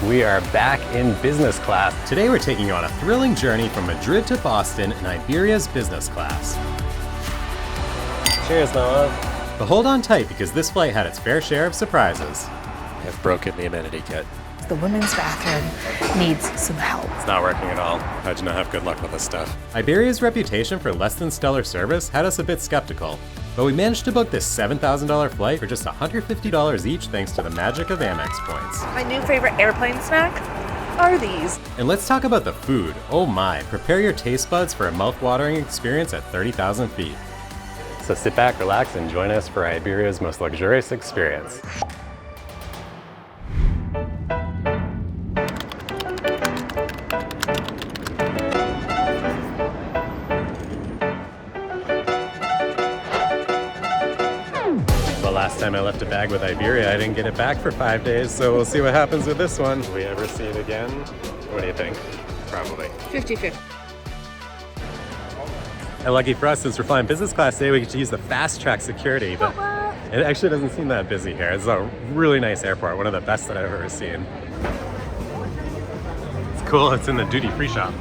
We are back in business class. Today we're taking you on a thrilling journey from Madrid to Boston in Iberia's business class. Cheers, Noah. But hold on tight because this flight had its fair share of surprises. I've broken the amenity kit. The women's bathroom needs some help. It's not working at all. I do not have good luck with this stuff. Iberia's reputation for less than stellar service had us a bit skeptical, but we managed to book this $7,000 flight for just $150 each thanks to the magic of Amex points. My new favorite airplane snack are these. And let's talk about the food. Oh my, prepare your taste buds for a mouth-watering experience at 30,000 feet. So sit back, relax, and join us for Iberia's most luxurious experience. Last time I left a bag with Iberia, I didn't get it back for 5 days, so we'll see what happens with this one. Will we ever see it again? What do you think? Probably. 50-50. And lucky for us, since we're flying business class today, we get to use the fast track security, but it actually doesn't seem that busy here. It's a really nice airport, one of the best that I've ever seen. It's cool, it's in the duty-free shop.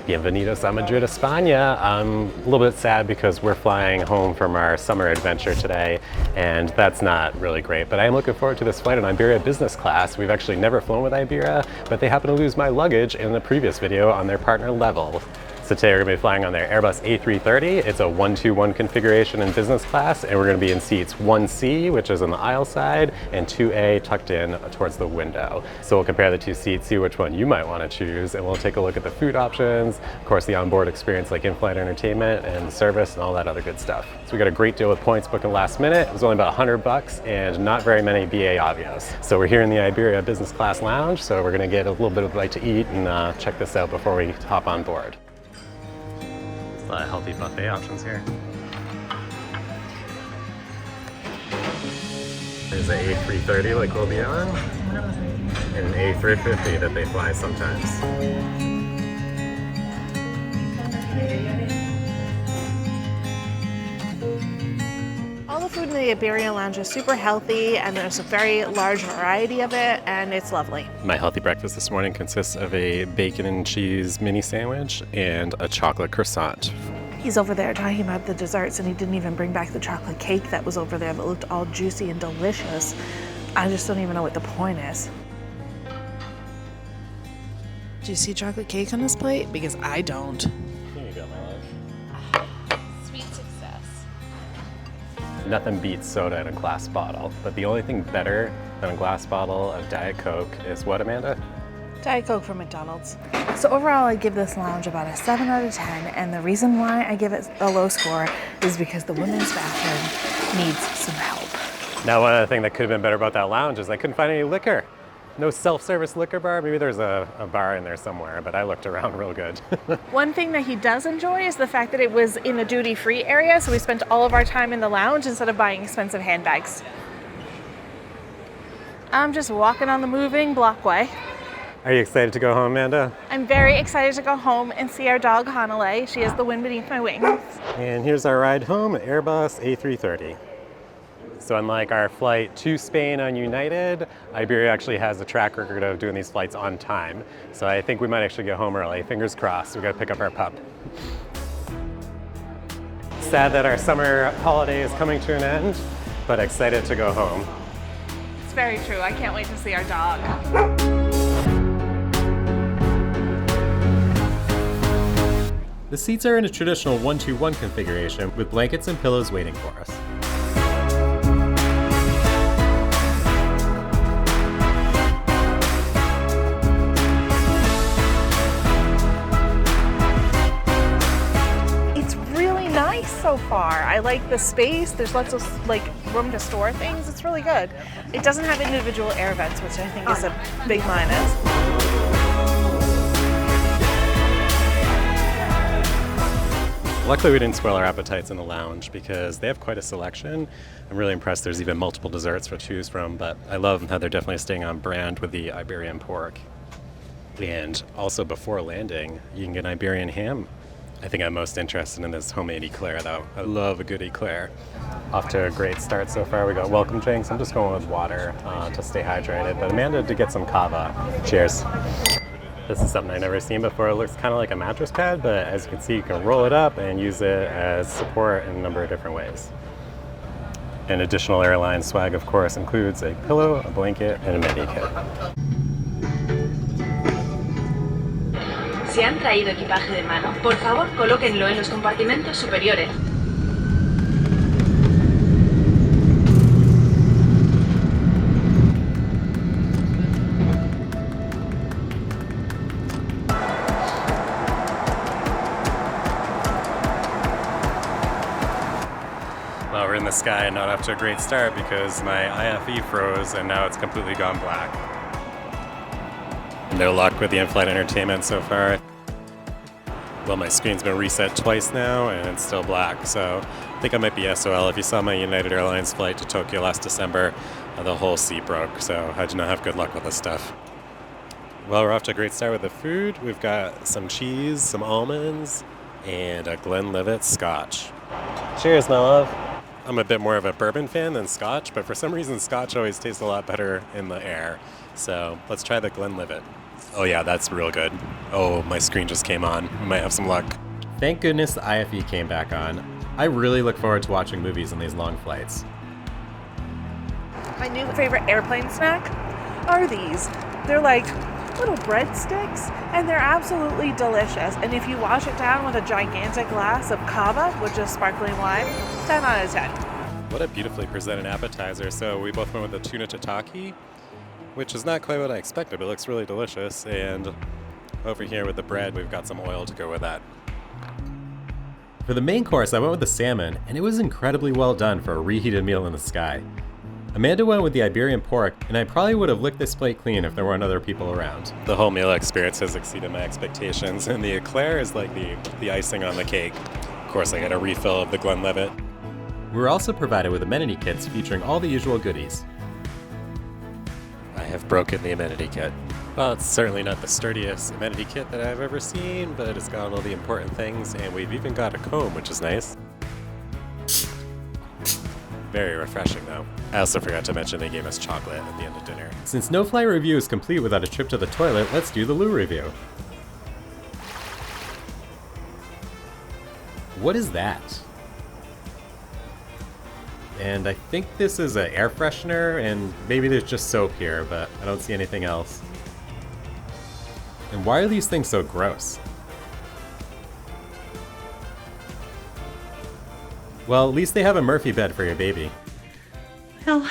Bienvenidos a Madrid, España. I'm a little bit sad because we're flying home from our summer adventure today, and that's not really great, but I am looking forward to this flight on Iberia Business Class. We've actually never flown with Iberia, but they happen to lose my luggage in the previous video on their partner level. So today we're going to be flying on their Airbus A330. It's a 121 configuration in business class, and we're going to be in seats 1C, which is on the aisle side, and 2A tucked in towards the window. So we'll compare the two seats, see which one you might want to choose, and we'll take a look at the food options, of course the onboard experience like in-flight entertainment and service and all that other good stuff. So we got a great deal with points booking last minute. It was only about $100 and not very many BA Avios. So we're here in the Iberia Business Class Lounge, so we're going to get a little bit of bite to eat and check this out before we hop on board. A lot of healthy buffet options here. There's an A330 like we'll be on, and an A350 that they fly sometimes. All the food in the Iberia Lounge is super healthy, and there's a very large variety of it, and it's lovely. My healthy breakfast this morning consists of a bacon and cheese mini sandwich and a chocolate croissant. He's over there talking about the desserts, and he didn't even bring back the chocolate cake that was over there that looked all juicy and delicious. I just don't even know what the point is. Do you see chocolate cake on this plate? Because I don't. Here you go, my love. Sweet success. Nothing beats soda in a glass bottle, but the only thing better than a glass bottle of Diet Coke is what, Amanda? Diet Coke from McDonald's. So overall, I give this lounge about a 7 out of 10, and the reason why I give it a low score is because the women's bathroom needs some help. Now, one other thing that could have been better about that lounge is I couldn't find any liquor. No self-service liquor bar. Maybe there's a bar in there somewhere, but I looked around real good. One thing that he does enjoy is the fact that it was in the duty-free area, so we spent all of our time in the lounge instead of buying expensive handbags. I'm just walking on the moving blockway. Are you excited to go home, Amanda? I'm very excited to go home and see our dog, Hanalei. She is the wind beneath my wings. And here's our ride home, Airbus A330. So unlike our flight to Spain on United, Iberia actually has a track record of doing these flights on time. So I think we might actually get home early. Fingers crossed. We got to pick up our pup. Sad that our summer holiday is coming to an end, but excited to go home. It's very true. I can't wait to see our dog. The seats are in a traditional 121 configuration with blankets and pillows waiting for us. It's really nice so far. I like the space. There's lots of room to store things. It's really good. It doesn't have individual air vents, which I think is a big minus. Luckily we didn't spoil our appetites in the lounge because they have quite a selection. I'm really impressed there's even multiple desserts to choose from, but I love how they're definitely staying on brand with the Iberian pork. And also before landing, you can get an Iberian ham I think I'm most interested in this homemade eclair though. I love a good eclair. Off to a great start so far. We got welcome drinks. I'm just going with water to stay hydrated, but Amanda did get some kava. Cheers. This is something I've never seen before. It looks kind of like a mattress pad, but as you can see, you can roll it up and use it as support in a number of different ways. An additional airline swag, of course, includes a pillow, a blanket, and a mini kit. Si han traído equipaje de mano, por favor, colóquenlo en los compartimentos superiores. Well, we're in the sky and not off to a great start because my IFE froze and now it's completely gone black. No luck with the in-flight entertainment so far. Well, my screen's been reset twice now and it's still black, so I think I might be SOL. If you saw my United Airlines flight to Tokyo last December, the whole seat broke, so I did not have good luck with this stuff. Well, we're off to a great start with the food. We've got some cheese, some almonds, and a Glenlivet scotch. Cheers, my love. I'm a bit more of a bourbon fan than scotch, but for some reason scotch always tastes a lot better in the air. So let's try the Glenlivet. Oh yeah, that's real good. Oh, my screen just came on. We might have some luck. Thank goodness the IFE came back on. I really look forward to watching movies on these long flights. My new favorite airplane snack are these. They're like little breadsticks, and they're absolutely delicious. And if you wash it down with a gigantic glass of kava, which is sparkling wine, 10 out of 10. What a beautifully presented appetizer. So we both went with the tuna tataki, which is not quite what I expected, but it looks really delicious. And over here with the bread, we've got some oil to go with that. For the main course, I went with the salmon, and it was incredibly well done for a reheated meal in the sky. Amanda went with the Iberian pork, and I probably would have licked this plate clean if there weren't other people around. The whole meal experience has exceeded my expectations, and the eclair is like the icing on the cake. Of course, I got a refill of the Glenlivet. We were also provided with amenity kits featuring all the usual goodies. I have broken the amenity kit. Well, it's certainly not the sturdiest amenity kit that I've ever seen, but it's got all the important things, and we've even got a comb, which is nice. Very refreshing though. I also forgot to mention they gave us chocolate at the end of dinner. Since no flight review is complete without a trip to the toilet, let's do the loo review. What is that? And I think this is an air freshener, and maybe there's just soap here, but I don't see anything else. And why are these things so gross? Well, at least they have a Murphy bed for your baby. Well,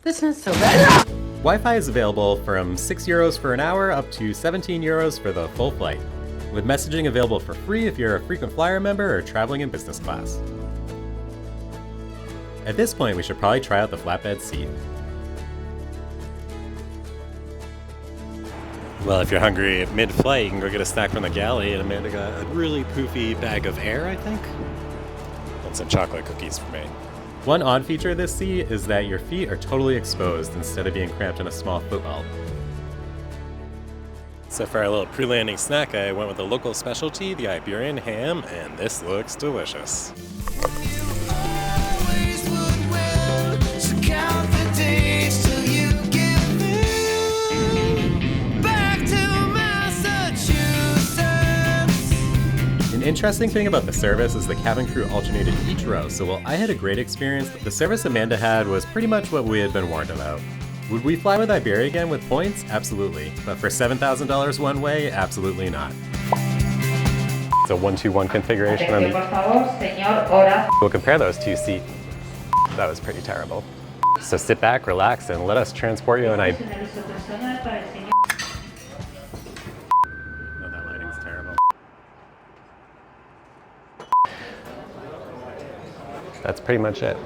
that's not so bad. Wi-Fi is available from €6 for an hour up to €17 for the full flight, with messaging available for free if you're a frequent flyer member or traveling in business class. At this point, we should probably try out the flatbed seat. Well, if you're hungry mid-flight, you can go get a snack from the galley, and Amanda got a really poofy bag of air, I think, and some chocolate cookies for me. One odd feature of this seat is that your feet are totally exposed instead of being cramped in a small footwell. So for our little pre-landing snack, I went with the local specialty, the Iberian ham, and this looks delicious. An interesting thing about the service is the cabin crew alternated each row, so while I had a great experience, the service Amanda had was pretty much what we had been warned about. Would we fly with Iberia again with points? Absolutely. But for $7,000 one way, absolutely not. It's a 1-2-1 configuration on the... We'll compare those two seats. That was pretty terrible. So sit back, relax, and let us transport you in Iberia. No, that lighting's terrible. That's pretty much it.